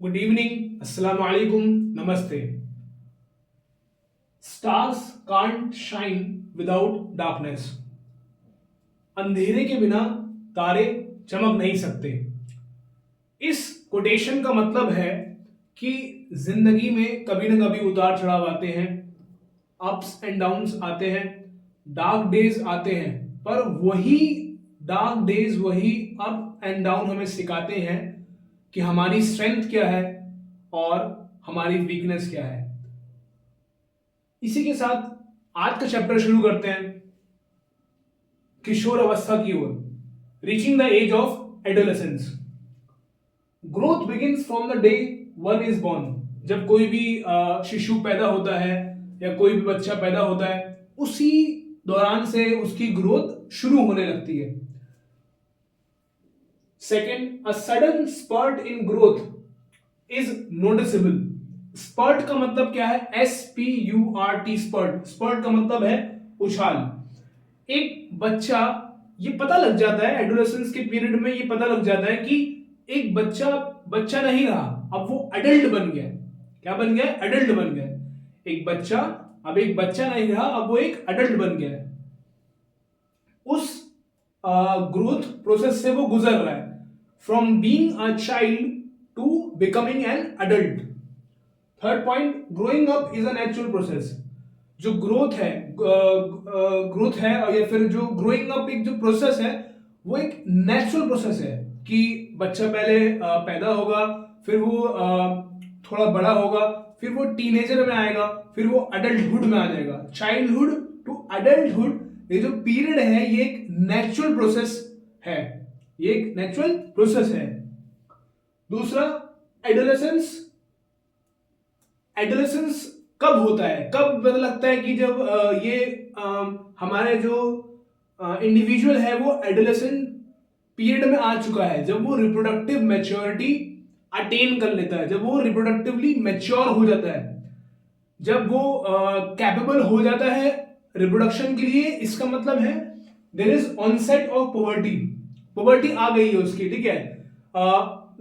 Good evening, अस्सलाम वालेकुम, नमस्ते। Stars can't shine without darkness. अंधेरे के बिना तारे चमक नहीं सकते। इस कोटेशन का मतलब है कि जिंदगी में कभी ना कभी उतार चढ़ाव आते हैं, अप्स एंड डाउन्स आते हैं, डार्क डेज आते हैं, पर वही डार्क डेज, वही अप एंड डाउन हमें सिखाते हैं कि हमारी स्ट्रेंथ क्या है और हमारी वीकनेस क्या है। इसी के साथ आज का चैप्टर शुरू करते हैं किशोर अवस्था की ओर, reaching the age of adolescence. Growth begins from the day one is born. जब कोई भी शिशु पैदा होता है या कोई भी बच्चा पैदा होता है, उसी दौरान से उसकी ग्रोथ शुरू होने लगती है। Second, a sudden spurt in growth is noticeable. Spurt का मतलब क्या है? SPURT, spurt. स्पर्ट का मतलब है उछाल। एक बच्चा, ये पता लग जाता है एडोलेसेंस के पीरियड में, ये पता लग जाता है कि एक बच्चा बच्चा नहीं रहा, अब वो अडल्ट बन गया। क्या बन गया? अडल्ट बन गया। एक बच्चा अब एक बच्चा नहीं रहा, अब वो एक अडल्ट बन गया है। उस ग्रोथ प्रोसेस से वो गुजर रहा है, from being a child to becoming an adult. Third point, growing up is a natural process. जो ग्रोथ है, या फिर जो ग्रोइंग अप एक जो प्रोसेस है, वो एक नेचुरल प्रोसेस है कि बच्चा पहले पैदा होगा, फिर वो थोड़ा बड़ा होगा, फिर वो टीनेजर में आएगा, फिर वो अडल्टहुड में आ जाएगा। चाइल्डहुड टू अडल्टहुड, ये जो पीरियड है, ये एक नेचुरल प्रोसेस है। ये एक नेचुरल प्रोसेस है। दूसरा, एडोलेसेंस। एडोलेसेंस कब होता है, कब पता लगता है कि जब ये हमारे जो इंडिविजुअल है वो एडोलेसेंट पीरियड में आ चुका है, जब वो रिप्रोडक्टिव मैच्योरिटी अटेन कर लेता है, जब वो रिप्रोडक्टिवली मैच्योर हो जाता है, जब वो कैपेबल हो जाता है रिप्रोडक्शन के लिए। इसका मतलब है there is onset of poverty. Poverty आ गई है उसकी, ठीक है।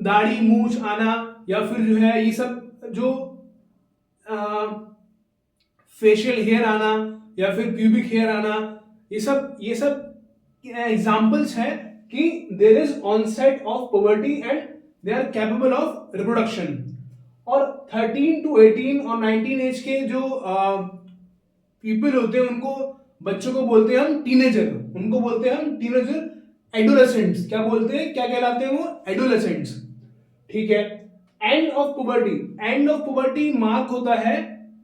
दाढ़ी मूछ आना, या फिर जो है ये सब जो फेशियल हेयर आना, या फिर प्यूबिक हेयर आना, ये सब एग्जांपल्स हैं कि there is onset of poverty and they are capable of reproduction. और 13 to 18 और 19 एज के जो पीपल होते हैं, उनको, बच्चों को बोलते हैं हम टीनेजर। उनको बोलते हैं हम टीनेजर, एडोलेसेंट्स। क्या बोलते हैं, क्या कहलाते हैं वो? एडोलेसेंट्स, ठीक है। End of puberty. End of puberty mark होता है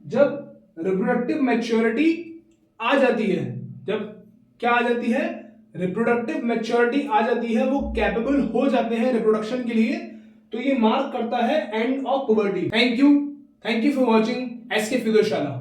जब रिप्रोडक्टिव मैच्योरिटी आ जाती है। जब क्या आ जाती है? रिप्रोडक्टिव मैच्योरिटी आ जाती है, वो कैपेबल हो जाते हैं रिप्रोडक्शन के लिए, तो ये मार्क करता है end of puberty. Thank you for watching SK फिगरशाला।